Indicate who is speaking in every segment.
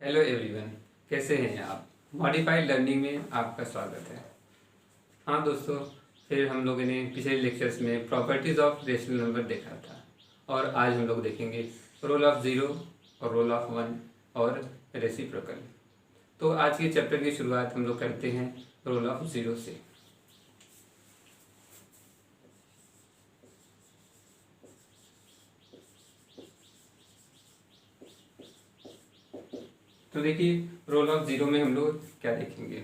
Speaker 1: Hello everyone, कैसे हैं आप। मॉडिफाइड लर्निंग में आपका स्वागत है। हाँ दोस्तों, फिर हम लोगों ने पिछले लेक्चर्स में प्रॉपर्टीज़ ऑफ रेशनल नंबर देखा था और आज हम लोग देखेंगे रोल ऑफ ज़ीरो और रोल ऑफ वन और रेसिप्रोकल। तो आज के चैप्टर की शुरुआत हम लोग करते हैं रोल ऑफ ज़ीरो से। तो देखिए, रोल ऑफ ज़ीरो में हम लोग क्या देखेंगे।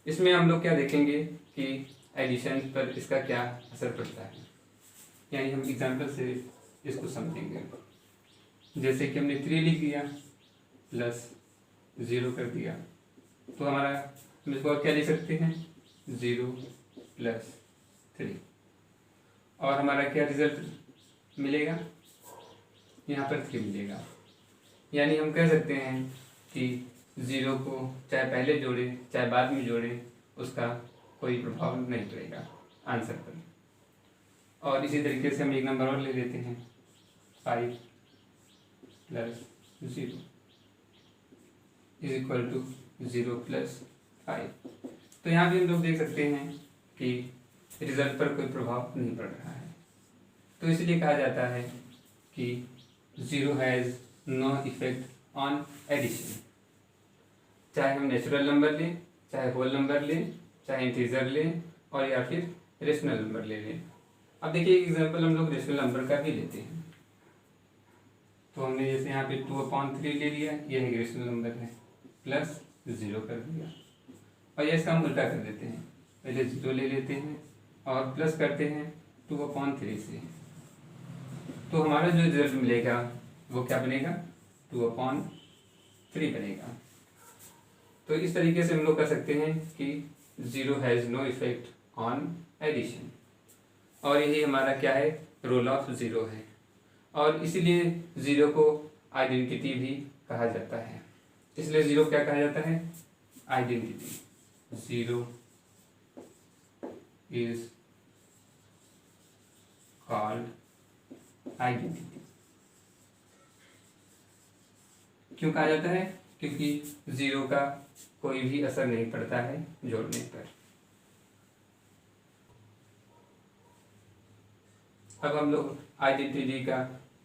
Speaker 1: इसमें हम लोग क्या देखेंगे कि एडिशन पर इसका क्या असर पड़ता है, यानी हम एग्जाम्पल से इसको समझेंगे। जैसे कि हमने 3 लिख दिया प्लस 0 कर दिया, तो हमारा हम इसको और क्या लिख सकते हैं 0 प्लस 3, और हमारा क्या रिजल्ट मिलेगा, यहाँ पर 3 मिलेगा। यानी हम कह सकते हैं कि 0 को चाहे पहले जोड़े चाहे बाद में जोड़े उसका कोई प्रभाव नहीं पड़ेगा आंसर पर। और इसी तरीके से हम एक नंबर और ले लेते हैं 5 प्लस 0 इज इक्वल टू 0 प्लस 5। तो यहाँ भी हम लोग देख सकते हैं कि रिजल्ट पर कोई प्रभाव नहीं पड़ रहा है। तो इसलिए कहा जाता है कि 0 has no effect on addition. चाहे हम नेचुरल नंबर लें, चाहे होल नंबर लें, चाहे इंटीजर लें और या फिर रेशनल नंबर ले लें। अब देखिए एग्जांपल हम लोग रेशनल नंबर का भी लेते हैं। तो हमने जैसे यहाँ पे 2/3 ले लिया, यह एक रेशनल नंबर है, प्लस 0 कर दिया। और ये इसका हम उल्टा कर देते हैं, पहले 0 ले लेते हैं और प्लस करते हैं 2/3 से। तो हमारा जो रिजल्ट मिलेगा वो क्या बनेगा 2/3 बनेगा। तो इस तरीके से हम लोग कर सकते हैं कि 0 has no effect on addition, और यही हमारा क्या है रोल ऑफ ज़ीरो है। और इसीलिए 0 को आइडेंटिटी भी कहा जाता है। इसलिए 0 क्या कहा जाता है आइडेंटिटी। 0 is called identity. क्यों कहा जाता है, क्योंकि 0 का कोई भी असर नहीं पड़ता है जोड़ने पर। अब हम लोग आइडेंटिटी का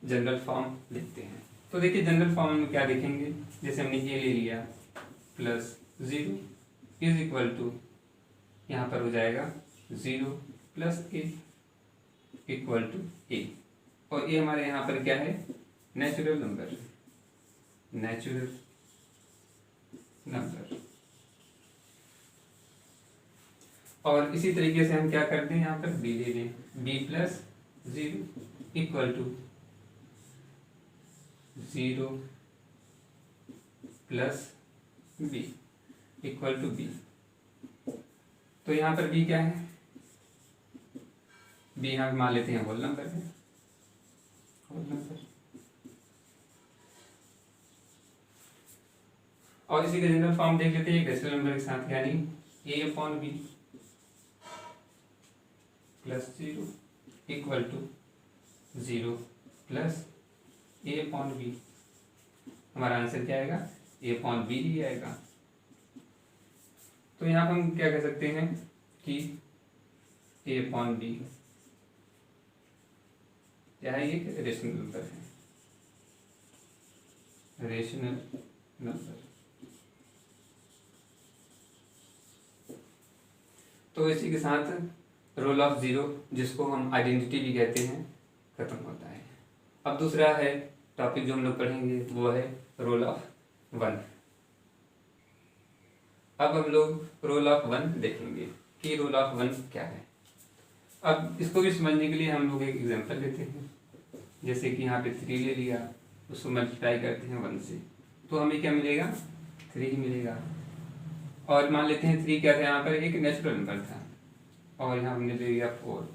Speaker 1: जनरल फॉर्म लिखते हैं। तो देखिए जनरल फॉर्म में क्या देखेंगे, जैसे हमने ए ले लिया प्लस 0 इज इक्वल टू, यहाँ पर हो जाएगा 0 प्लस ए इक्वल टू ए। और ए हमारे यहाँ पर क्या है नेचुरल नंबर, नेचुरल नंबर। और इसी तरीके से हम क्या करते हैं, यहाँ पर बी ले लें, b plus 0 equal to 0 plus b equal to b. तो यहाँ पर बी क्या है, बी यहाँ मान लेते हैं होल नंबर है, होल नंबर। और इसी का जनरल फॉर्म देख लेते हैं एक रेशनल नंबर के साथ, यानी a/b plus 0 equal to 0 plus a/b। हमारा आंसर क्या आएगा a/b ही आएगा। तो यहाँ पर हम क्या कह सकते हैं कि a/b क्या है, ये रेशनल नंबर है, रेशनल नंबर। तो इसी के साथ रोल ऑफ ज़ीरो, जिसको हम आइडेंटिटी भी कहते हैं, खत्म होता है। अब दूसरा है टॉपिक जो हम लोग पढ़ेंगे वो है रोल ऑफ वन। अब हम लोग रोल ऑफ वन देखेंगे कि रोल ऑफ वन क्या है। अब इसको भी समझने के लिए हम लोग एक एग्जांपल लेते हैं। जैसे कि यहाँ पे 3 ले लिया, उसको मल्टीप्लाई करते हैं 1 से, तो हमें क्या मिलेगा 3 ही मिलेगा। और मान लेते हैं 3 क्या था, यहाँ पर एक नेचुरल नंबर था, और यहाँ हमने ले लिया 4,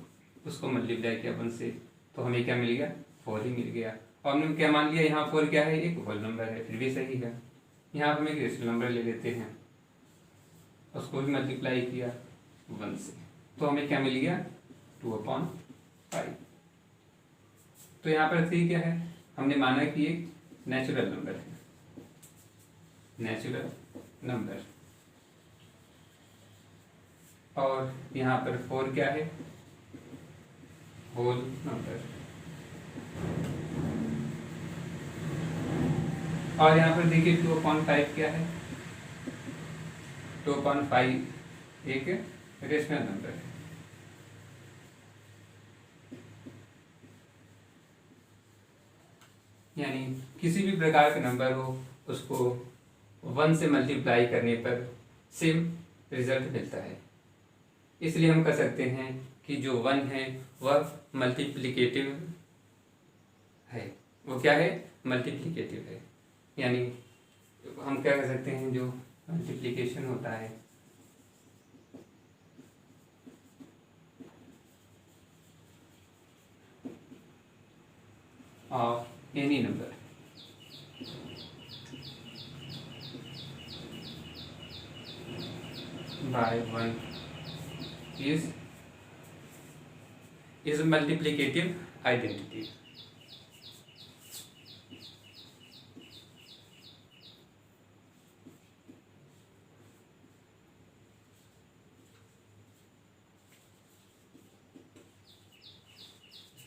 Speaker 1: उसको मल्टीप्लाई किया 1 से, तो हमें क्या मिल गया 4 ही मिल गया। और हमने क्या मान लिया, यहाँ 4 क्या है एक होल नंबर है, फिर भी सही है। यहाँ हम एक रेशनल नंबर ले लेते हैं, उसको भी मल्टीप्लाई किया 1 से, तो हमें क्या मिल गया 2/5। तो यहाँ पर 3 क्या है, हमने माना कि एक नेचुरल नंबर है। Natural number. और यहाँ पर 4 क्या है, होल नंबर। और यहाँ पर देखिए 2/5 क्या है, 2/5 एक रेशनल नंबर है। यानी किसी भी प्रकार का नंबर हो उसको 1 से मल्टीप्लाई करने पर सेम रिजल्ट मिलता है। इसलिए हम कह सकते हैं कि जो 1 है वह मल्टीप्लिकेटिव है। वो क्या है, मल्टीप्लिकेटिव है। यानी हम क्या कह सकते हैं, जो मल्टीप्लिकेशन होता है of any number by 1 is multiplicative identity।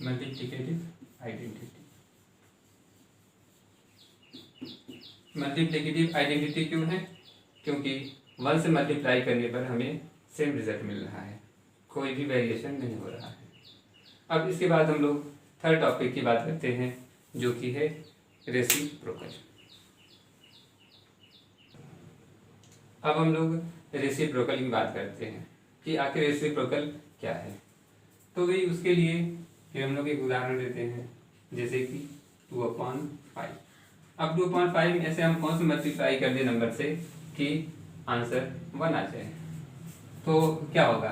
Speaker 1: Multiplicative identity. Multiplicative identity क्यों है, क्योंकि 1 से मल्टीप्लाई करने पर हमें सेम रिजल्ट मिल रहा है, कोई भी वेरिएशन नहीं हो रहा है। अब इसके बाद हम लोग थर्ड टॉपिक की बात करते हैं, जो कि है रेसिप्रोकल। अब हम लोग रेसिप्रोकल की बात करते हैं कि आखिर रेसिप्रोकल क्या है। तो वही उसके लिए फिर हम लोग एक उदाहरण देते हैं, जैसे कि 2/5। अब 2/5 में ऐसे हम कौन से मल्टीप्लाई कर दे नंबर से कि आंसर 1 आ जाए, तो क्या होगा,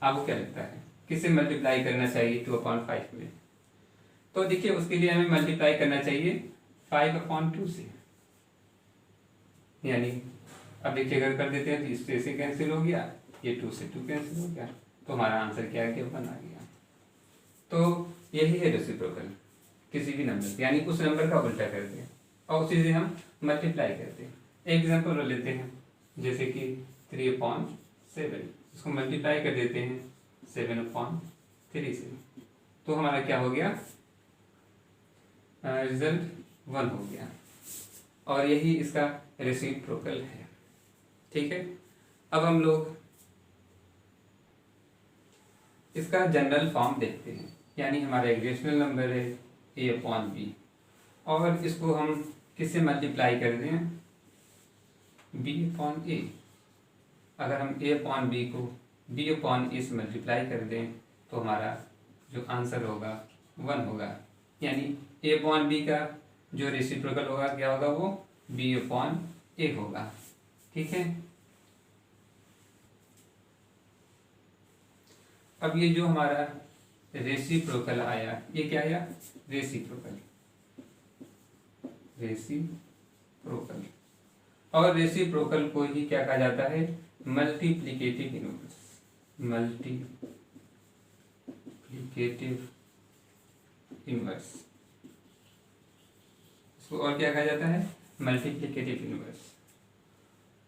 Speaker 1: आपको क्या लगता है किससे मल्टीप्लाई करना चाहिए 2/5 में? तो देखिए उसके लिए हमें मल्टीप्लाई करना चाहिए 5/2 से। यानी अब देखिए अगर कर देते हैं तो इससे से कैंसिल हो गया, ये 2 से 2 कैंसिल हो गया, तो हमारा आंसर क्या है, 1 आ गया। तो यही है रेसिप्रोकल, किसी भी नंबर यानी उस नंबर का उल्टा करते हैं और उसी से हम मल्टीप्लाई करते हैं। एक एग्जाम्पल लेते हैं, जैसे कि 3/7, इसको मल्टीप्लाई कर देते हैं 7/3 से, तो हमारा क्या हो गया, रिजल्ट 1 हो गया। और यही इसका रेसिप्रोकल है। ठीक है, अब हम लोग इसका जनरल फॉर्म देखते हैं। यानी हमारा एक रेशनल नंबर है a/b, और इसको हम किससे मल्टीप्लाई कर दें, b/a। अगर हम a/b को b/a से मल्टीप्लाई कर दें तो हमारा जो आंसर होगा 1 होगा। यानी a/b का जो रेसिप्रोकल होगा क्या होगा, वो b/a होगा। ठीक है, अब ये जो हमारा रेसिप्रोकल आया, ये क्या आया, रेसिप्रोकल। और रेसिप्रोकल को ही क्या कहा जाता है, मल्टीप्लिकेटिव इनवर्स। मल्टीप्लिकेटिव इनवर्स, इसको और क्या कहा जाता है, मल्टीप्लिकेटिव इनवर्स।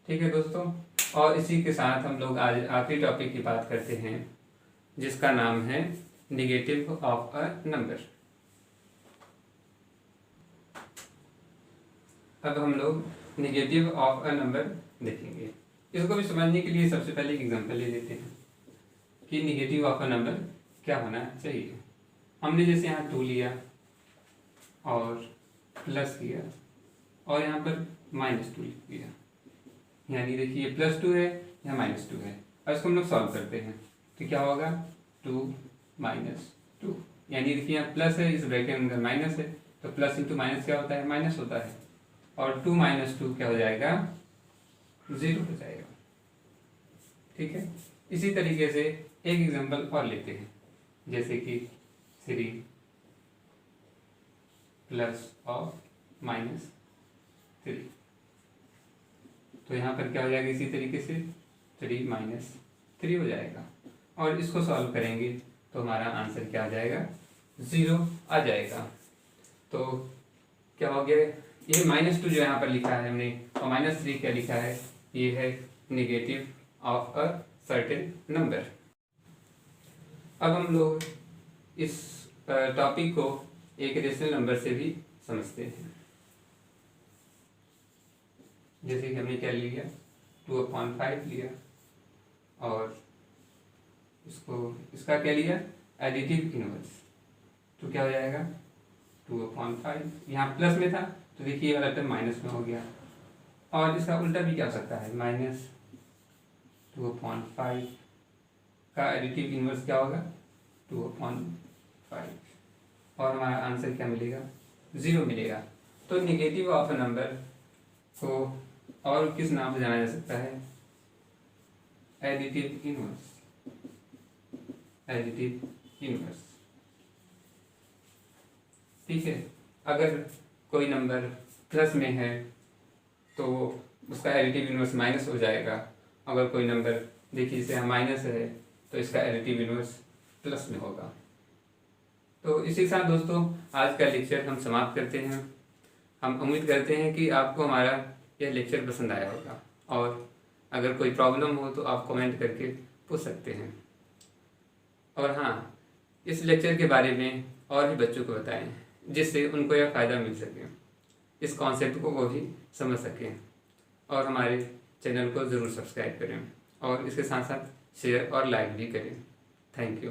Speaker 1: ठीक है दोस्तों, और इसी के साथ हम लोग आज आखिरी टॉपिक की बात करते हैं, जिसका नाम है नेगेटिव ऑफ अ नंबर। अब हम लोग नेगेटिव ऑफ अ नंबर देखेंगे। इसको भी समझने के लिए सबसे पहले एक एग्जांपल ले लेते हैं कि नेगेटिव ऑफ अ नंबर क्या होना चाहिए। हमने जैसे यहाँ 2 लिया और प्लस किया और यहाँ पर -2 लिख दिया, यानी देखिए +2 है, यहाँ -2 है। और इसको हम लोग सॉल्व करते हैं तो क्या होगा, 2 - 2, यानी देखिए यहाँ प्लस है, इस ब्रैकेट के अंदर माइनस है, तो प्लस इंटू माइनस क्या होता है, माइनस होता है। और 2 - 2 क्या हो जाएगा, 0 हो जाएगा। ठीक है, इसी तरीके से एक एग्जांपल और लेते हैं, जैसे कि 3 प्लस और -3, तो यहाँ पर क्या हो जाएगा, इसी तरीके से 3 - 3 हो जाएगा। और इसको सॉल्व करेंगे तो हमारा आंसर क्या आ जाएगा, 0 आ जाएगा। तो क्या हो गया, ये -2 जो यहाँ पर लिखा है हमने, और -3 क्या लिखा है, ये है negative of a certain number. अब हम लोग इस टॉपिक को एक रेशनल नंबर से भी समझते हैं। जैसे कि हमने क्या लिया, 2/5 लिया, और इसका क्या लिया, एडिटिव इनवर्स। तो क्या हो जाएगा 2/5, यहाँ प्लस में था तो देखिए वाला टर्म माइनस में हो गया, और इसका उल्टा भी क्या हो सकता है, -2/5 का एडिटिव इनवर्स क्या होगा, 2/5, और हमारा आंसर क्या मिलेगा, 0 मिलेगा। तो नेगेटिव ऑफ अ नंबर को और किस नाम से जाना जा सकता है, एडिटिव इनवर्स, एडिटिव इनवर्स। ठीक है, अगर कोई नंबर प्लस में है तो उसका एडिटिव इनवर्स माइनस हो जाएगा। अगर कोई नंबर देखिए जैसे माइनस है तो इसका एडिटिव इनवर्स प्लस में होगा। तो इसी के साथ दोस्तों आज का लेक्चर हम समाप्त करते हैं। हम उम्मीद करते हैं कि आपको हमारा यह लेक्चर पसंद आया होगा, और अगर कोई प्रॉब्लम हो तो आप कमेंट करके पूछ सकते हैं। और हाँ, इस लेक्चर के बारे में और भी बच्चों को बताएं, जिससे उनको यह फ़ायदा मिल सके, इस कॉन्सेप्ट को वो भी समझ सकें। और हमारे चैनल को ज़रूर सब्सक्राइब करें, और इसके साथ साथ शेयर और लाइक भी करें। Thank you.